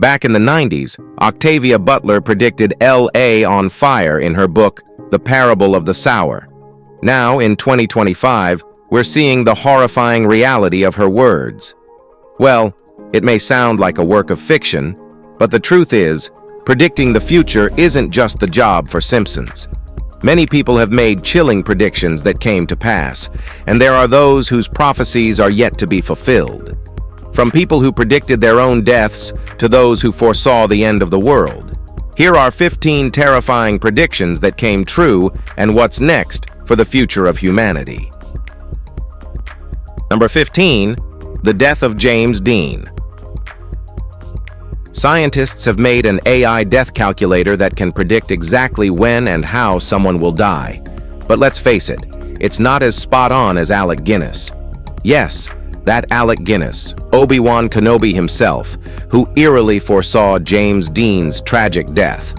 Back in the 90s, Octavia Butler predicted LA on fire in her book, The Parable of the Sower. Now, in 2025, we're seeing the horrifying reality of her words. Well, it may sound like a work of fiction, but the truth is, predicting the future isn't just the job for Simpsons. Many people have made chilling predictions that came to pass, and there are those whose prophecies are yet to be fulfilled. From people who predicted their own deaths to those who foresaw the end of the world. Here are 15 terrifying predictions that came true and what's next for the future of humanity. Number 15, the death of James Dean. Scientists have made an AI death calculator that can predict exactly when and how someone will die. But let's face it, it's not as spot on as Alec Guinness. Yes, that Alec Guinness, Obi-Wan Kenobi himself, who eerily foresaw James Dean's tragic death.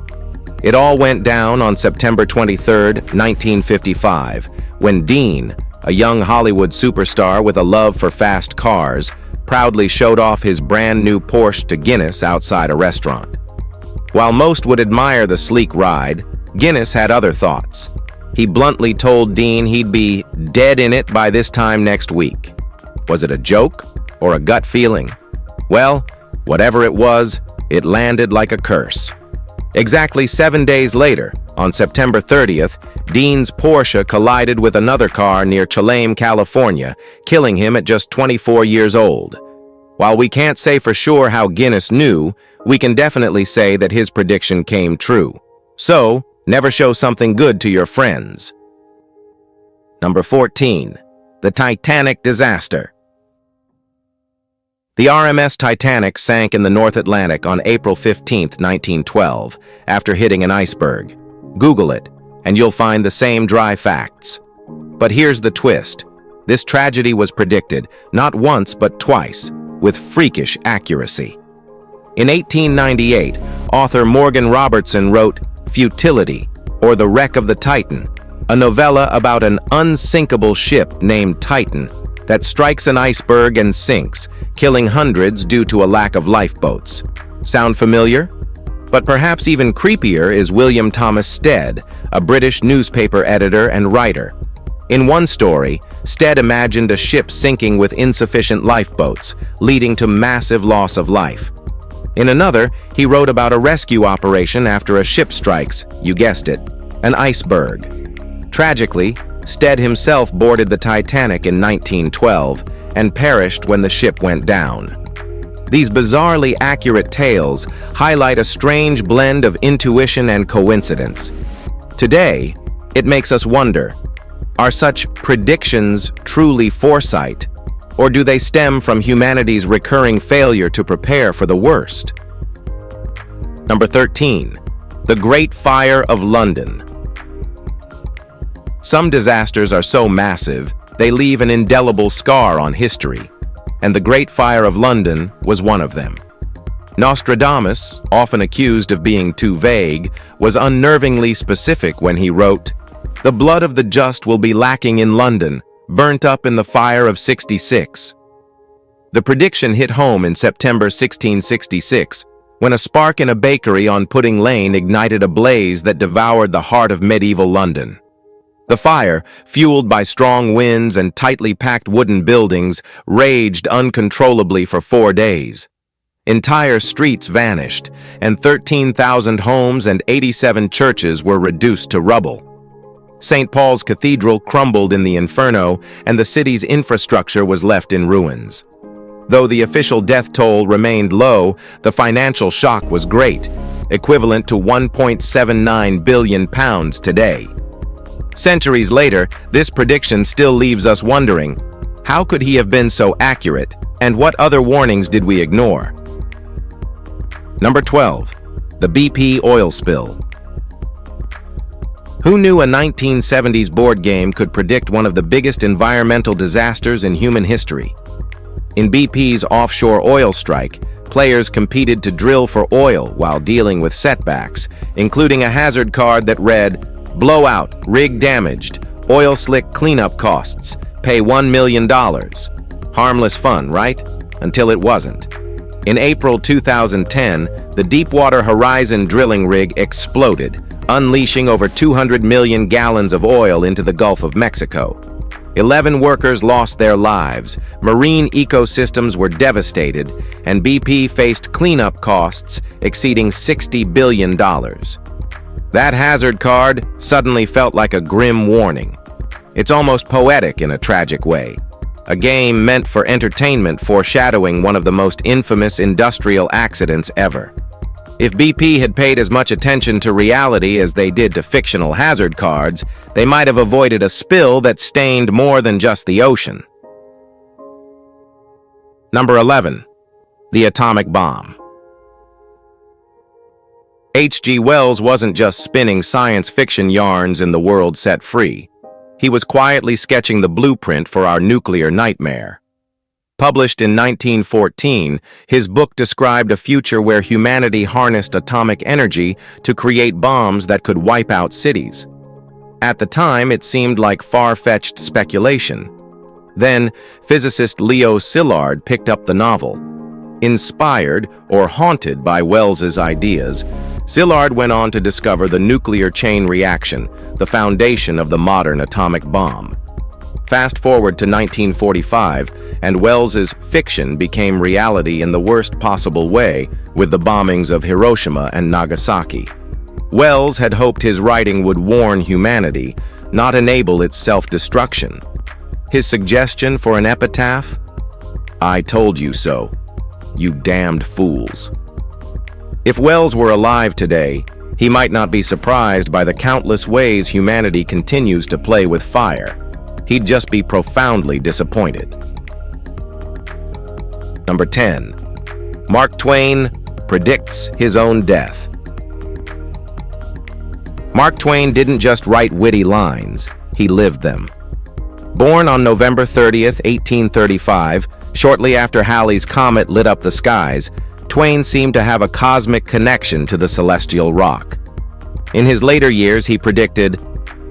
It all went down on September 23, 1955, when Dean, a young Hollywood superstar with a love for fast cars, proudly showed off his brand new Porsche to Guinness outside a restaurant. While most would admire the sleek ride, Guinness had other thoughts. He bluntly told Dean he'd be dead in it by this time next week. Was it a joke or a gut feeling? Well, whatever it was, it landed like a curse. Exactly 7 days later, on September 30th, Dean's Porsche collided with another car near Chalem, California, killing him at just 24 years old. While we can't say for sure how Guinness knew, we can definitely say that his prediction came true. So, never show something good to your friends. Number 14. The Titanic disaster. The RMS Titanic sank in the North Atlantic on April 15, 1912, after hitting an iceberg. Google it, and you'll find the same dry facts. But here's the twist. This tragedy was predicted, not once but twice, with freakish accuracy. In 1898, author Morgan Robertson wrote Futility, or The Wreck of the Titan, a novella about an unsinkable ship named Titan that strikes an iceberg and sinks, killing hundreds due to a lack of lifeboats. Sound familiar? But perhaps even creepier is William Thomas Stead, a British newspaper editor and writer. In one story, Stead imagined a ship sinking with insufficient lifeboats, leading to massive loss of life. In another, he wrote about a rescue operation after a ship strikes, you guessed it, an iceberg. Tragically, Stead himself boarded the Titanic in 1912 and perished when the ship went down. These bizarrely accurate tales highlight a strange blend of intuition and coincidence. Today, it makes us wonder, are such predictions truly foresight, or do they stem from humanity's recurring failure to prepare for the worst? Number 13. The Great Fire of London. Some disasters are so massive, they leave an indelible scar on history, and the Great Fire of London was one of them. Nostradamus, often accused of being too vague, was unnervingly specific when he wrote, "The blood of the just will be lacking in London, burnt up in the fire of '66. The prediction hit home in September 1666, when a spark in a bakery on Pudding Lane ignited a blaze that devoured the heart of medieval London. The fire, fueled by strong winds and tightly packed wooden buildings, raged uncontrollably for 4 days. Entire streets vanished, and 13,000 homes and 87 churches were reduced to rubble. St. Paul's Cathedral crumbled in the inferno, and the city's infrastructure was left in ruins. Though the official death toll remained low, the financial shock was great, equivalent to £1.79 billion today. Centuries later, this prediction still leaves us wondering, how could he have been so accurate, and what other warnings did we ignore? Number 12. The BP oil spill. Who knew a 1970s board game could predict one of the biggest environmental disasters in human history? In BP's offshore oil strike, players competed to drill for oil while dealing with setbacks, including a hazard card that read, "Blowout, rig damaged, oil slick cleanup costs, pay $1 million. Harmless fun, right? Until it wasn't. In April 2010, the Deepwater Horizon drilling rig exploded, unleashing over 200 million gallons of oil into the Gulf of Mexico. 11 workers lost their lives, marine ecosystems were devastated, and BP faced cleanup costs exceeding $60 billion. That hazard card suddenly felt like a grim warning. It's almost poetic in a tragic way. A game meant for entertainment foreshadowing one of the most infamous industrial accidents ever. If BP had paid as much attention to reality as they did to fictional hazard cards, they might have avoided a spill that stained more than just the ocean. Number 11. The atomic bomb. H.G. Wells wasn't just spinning science fiction yarns in the world set free. He was quietly sketching the blueprint for our nuclear nightmare. Published in 1914, his book described a future where humanity harnessed atomic energy to create bombs that could wipe out cities. At the time, it seemed like far-fetched speculation. Then, physicist Leo Szilard picked up the novel. Inspired or haunted by Wells's ideas, Szilard went on to discover the nuclear chain reaction, the foundation of the modern atomic bomb. Fast forward to 1945, and Wells's fiction became reality in the worst possible way with the bombings of Hiroshima and Nagasaki. Wells had hoped his writing would warn humanity, not enable its self-destruction. His suggestion for an epitaph? "I told you so, you damned fools." If Wells were alive today, he might not be surprised by the countless ways humanity continues to play with fire. He'd just be profoundly disappointed. Number 10. Mark Twain predicts his own death. Mark Twain didn't just write witty lines, he lived them. Born on November 30th, 1835, shortly after Halley's Comet lit up the skies, Twain seemed to have a cosmic connection to the celestial rock. In his later years, he predicted,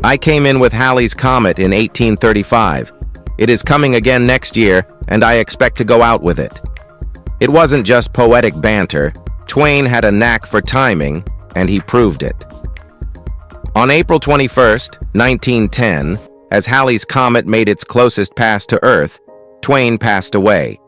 "I came in with Halley's Comet in 1835. It is coming again next year, and I expect to go out with it." It wasn't just poetic banter. Twain had a knack for timing, and he proved it. On April 21st, 1910, as Halley's Comet made its closest pass to Earth, Twain passed away.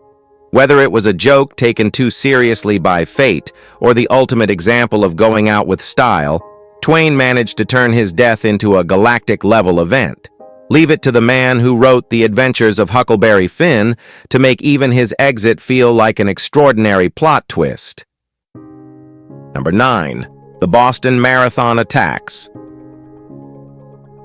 Whether it was a joke taken too seriously by fate or the ultimate example of going out with style, Twain managed to turn his death into a galactic-level event. Leave it to the man who wrote The Adventures of Huckleberry Finn to make even his exit feel like an extraordinary plot twist. Number 9. The Boston Marathon attacks.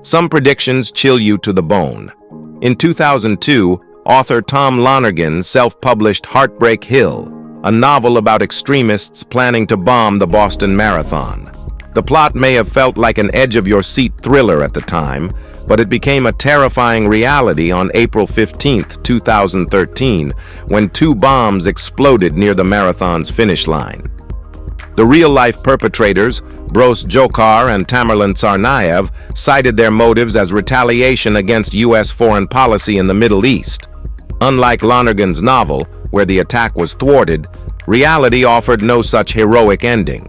Some predictions chill you to the bone. In 2002, author Tom Lonergan's self-published Heartbreak Hill, a novel about extremists planning to bomb the Boston Marathon. The plot may have felt like an edge-of-your-seat thriller at the time, but it became a terrifying reality on April 15, 2013, when 2 bombs exploded near the marathon's finish line. The real-life perpetrators, Bros Jokar and Tamerlan Tsarnaev, cited their motives as retaliation against U.S. foreign policy in the Middle East. Unlike Lonergan's novel, where the attack was thwarted, reality offered no such heroic ending.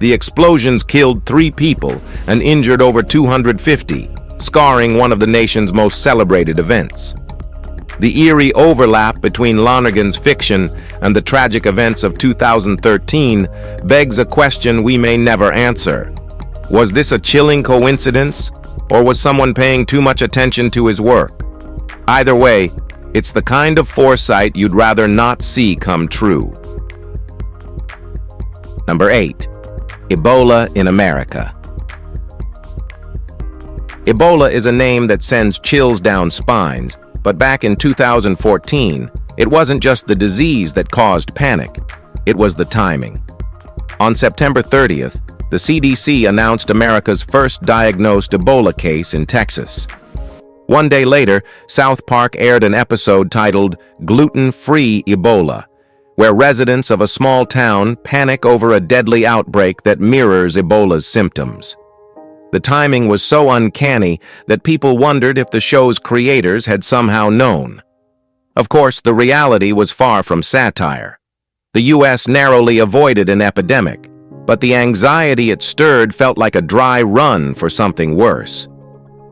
The explosions killed 3 people and injured over 250, scarring one of the nation's most celebrated events. The eerie overlap between Lonergan's fiction and the tragic events of 2013 begs a question we may never answer. Was this a chilling coincidence, or was someone paying too much attention to his work? Either way, it's the kind of foresight you'd rather not see come true. Number 8. Ebola in America. Ebola is a name that sends chills down spines, but back in 2014, it wasn't just the disease that caused panic, it was the timing. On September 30th, the CDC announced America's first diagnosed Ebola case in Texas. One day later, South Park aired an episode titled Gluten-Free Ebola, where residents of a small town panic over a deadly outbreak that mirrors Ebola's symptoms. The timing was so uncanny that people wondered if the show's creators had somehow known. Of course, the reality was far from satire. The US narrowly avoided an epidemic, but the anxiety it stirred felt like a dry run for something worse.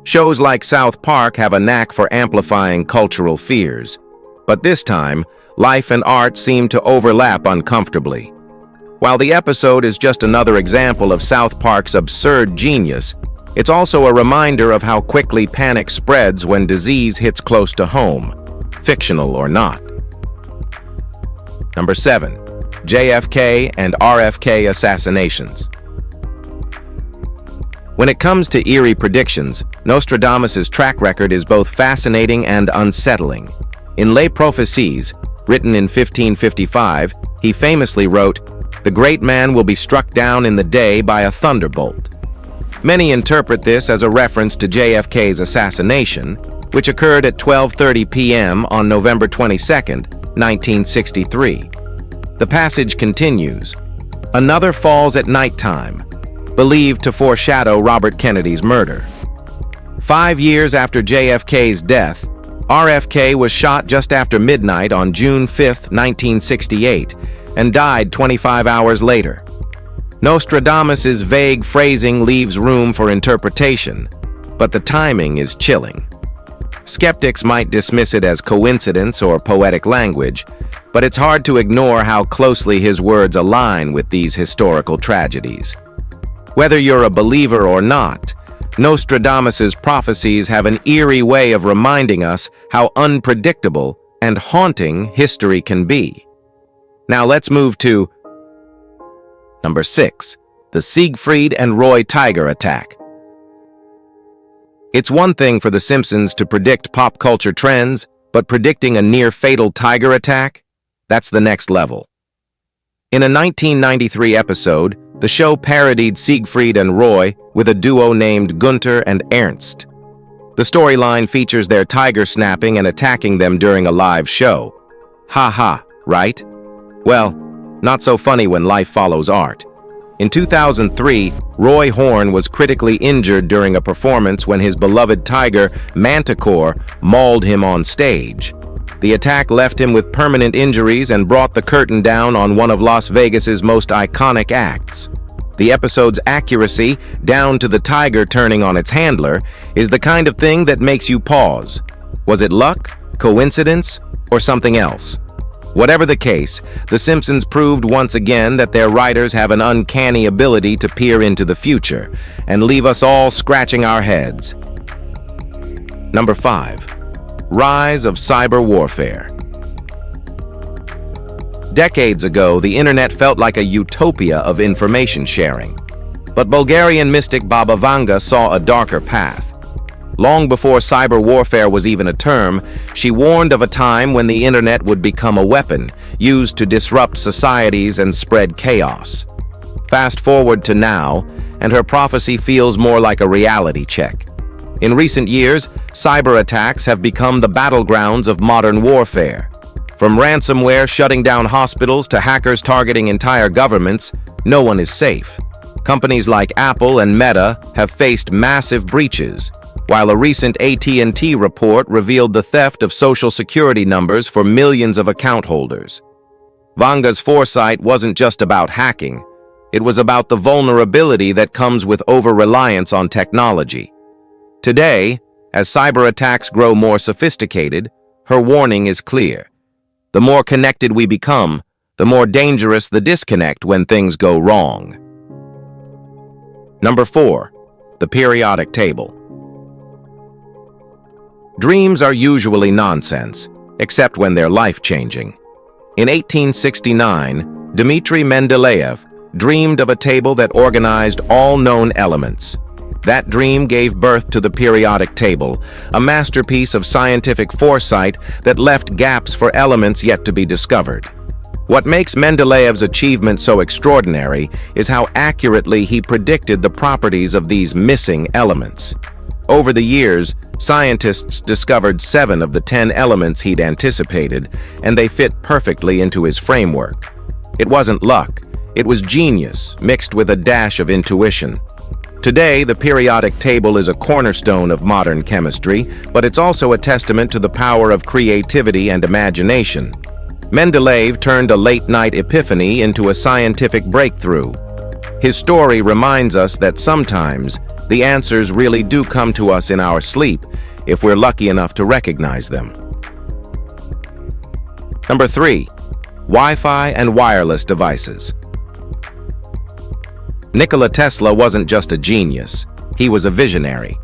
Shows like South Park have a knack for amplifying cultural fears, but this time, life and art seem to overlap uncomfortably. While the episode is just another example of South Park's absurd genius, it's also a reminder of how quickly panic spreads when disease hits close to home, fictional or not. Number 7. JFK and RFK assassinations. When it comes to eerie predictions, Nostradamus' track record is both fascinating and unsettling. In Les Prophecies, written in 1555, he famously wrote, "The great man will be struck down in the day by a thunderbolt." Many interpret this as a reference to JFK's assassination, which occurred at 12:30 p.m. on November 22, 1963. The passage continues, "Another falls at nighttime, believed to foreshadow Robert Kennedy's murder." 5 years after JFK's death, RFK was shot just after midnight on June 5, 1968, and died 25 hours later. Nostradamus' vague phrasing leaves room for interpretation, but the timing is chilling. Skeptics might dismiss it as coincidence or poetic language, but it's hard to ignore how closely his words align with these historical tragedies. Whether you're a believer or not, Nostradamus' prophecies have an eerie way of reminding us how unpredictable and haunting history can be. Now let's move to Number 6. The Siegfried and Roy tiger attack. It's one thing for The Simpsons to predict pop culture trends, but predicting a near-fatal tiger attack? That's the next level. In a 1993 episode, the show parodied Siegfried and Roy with a duo named Gunther and Ernst. The storyline features their tiger snapping and attacking them during a live show. Ha ha, right? Well, not so funny when life follows art. In 2003, Roy Horn was critically injured during a performance when his beloved tiger, Manticore, mauled him on stage. The attack left him with permanent injuries and brought the curtain down on one of Las Vegas's most iconic acts. The episode's accuracy, down to the tiger turning on its handler, is the kind of thing that makes you pause. Was it luck, coincidence, or something else? Whatever the case, The Simpsons proved once again that their writers have an uncanny ability to peer into the future and leave us all scratching our heads. Number 5. Rise of cyber warfare. Decades ago, the internet felt like a utopia of information sharing. But Bulgarian mystic Baba Vanga saw a darker path. Long before cyber warfare was even a term, she warned of a time when the internet would become a weapon, used to disrupt societies and spread chaos. Fast forward to now, and her prophecy feels more like a reality check. In recent years, cyber attacks have become the battlegrounds of modern warfare. From ransomware shutting down hospitals to hackers targeting entire governments, no one is safe. Companies like Apple and Meta have faced massive breaches, while a recent AT&T report revealed the theft of social security numbers for millions of account holders. Vanga's foresight wasn't just about hacking. It was about the vulnerability that comes with over-reliance on technology. Today, as cyber attacks grow more sophisticated, her warning is clear. The more connected we become, the more dangerous the disconnect when things go wrong. Number 4. The periodic table. Dreams are usually nonsense, except when they're life-changing. In 1869, Dmitri Mendeleev dreamed of a table that organized all known elements. That dream gave birth to the periodic table, a masterpiece of scientific foresight that left gaps for elements yet to be discovered. What makes Mendeleev's achievement so extraordinary is how accurately he predicted the properties of these missing elements. Over the years, scientists discovered 7 of the 10 elements he'd anticipated, and they fit perfectly into his framework. It wasn't luck, it was genius mixed with a dash of intuition. Today, the periodic table is a cornerstone of modern chemistry, but it's also a testament to the power of creativity and imagination. Mendeleev turned a late-night epiphany into a scientific breakthrough. His story reminds us that sometimes the answers really do come to us in our sleep if we're lucky enough to recognize them. Number 3. Wi-Fi and wireless devices. Nikola Tesla wasn't just a genius, he was a visionary.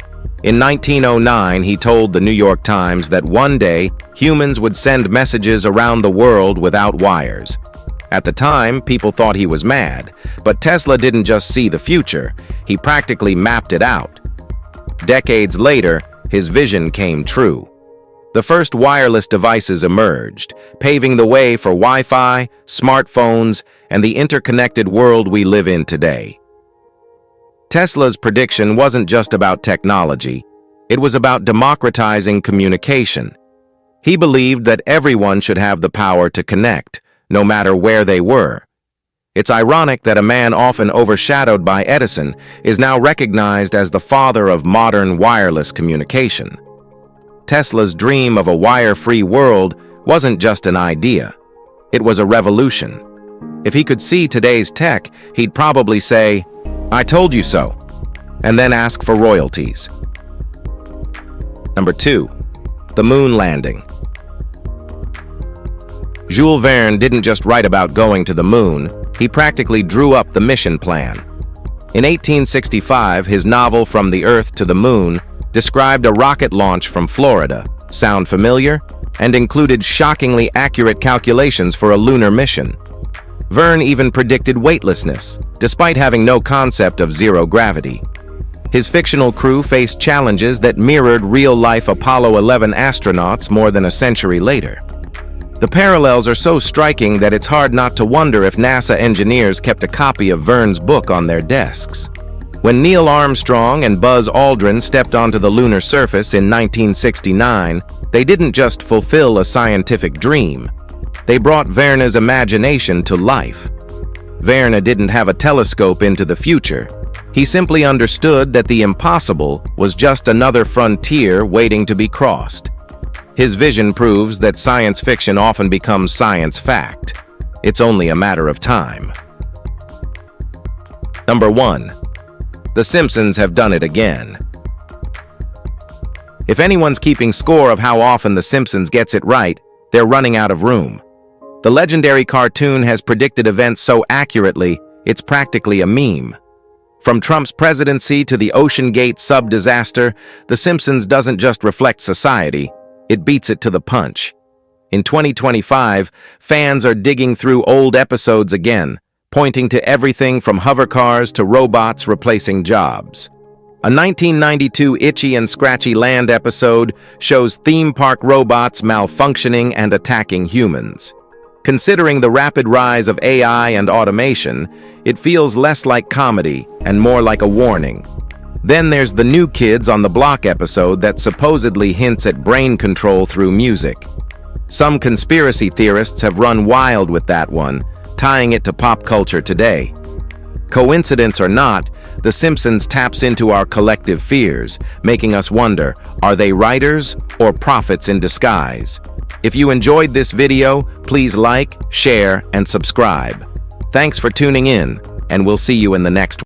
In 1909, he told the New York Times that one day humans would send messages around the world without wires. At the time, people thought he was mad, but Tesla didn't just see the future, he practically mapped it out. Decades later, his vision came true. The first wireless devices emerged, paving the way for Wi-Fi, smartphones, and the interconnected world we live in today. Tesla's prediction wasn't just about technology, it was about democratizing communication. He believed that everyone should have the power to connect, no matter where they were. It's ironic that a man often overshadowed by Edison is now recognized as the father of modern wireless communication. Tesla's dream of a wire-free world wasn't just an idea. It was a revolution. If he could see today's tech, he'd probably say, "I told you so," and then ask for royalties. Number 2. The moon landing. Jules Verne didn't just write about going to the moon, he practically drew up the mission plan. In 1865, his novel From the Earth to the Moon described a rocket launch from Florida, sound familiar, and included shockingly accurate calculations for a lunar mission. Verne even predicted weightlessness, despite having no concept of zero gravity. His fictional crew faced challenges that mirrored real-life Apollo 11 astronauts more than a century later. The parallels are so striking that it's hard not to wonder if NASA engineers kept a copy of Verne's book on their desks. When Neil Armstrong and Buzz Aldrin stepped onto the lunar surface in 1969, they didn't just fulfill a scientific dream. They brought Verne's imagination to life. Verne didn't have a telescope into the future. He simply understood that the impossible was just another frontier waiting to be crossed. His vision proves that science fiction often becomes science fact. It's only a matter of time. Number 1. The Simpsons have done it again. If anyone's keeping score of how often The Simpsons gets it right, they're running out of room. The legendary cartoon has predicted events so accurately, it's practically a meme. From Trump's presidency to the Ocean Gate sub-disaster, The Simpsons doesn't just reflect society, it beats it to the punch. In 2025, fans are digging through old episodes again, pointing to everything from hovercars to robots replacing jobs. A 1992 Itchy and Scratchy Land episode shows theme park robots malfunctioning and attacking humans. Considering the rapid rise of AI and automation, it feels less like comedy and more like a warning. Then there's the New Kids on the Block episode that supposedly hints at brain control through music. Some conspiracy theorists have run wild with that one, tying it to pop culture today. Coincidence or not, The Simpsons taps into our collective fears, making us wonder, are they writers or prophets in disguise? If you enjoyed this video, please like, share, and subscribe. Thanks for tuning in, and we'll see you in the next one.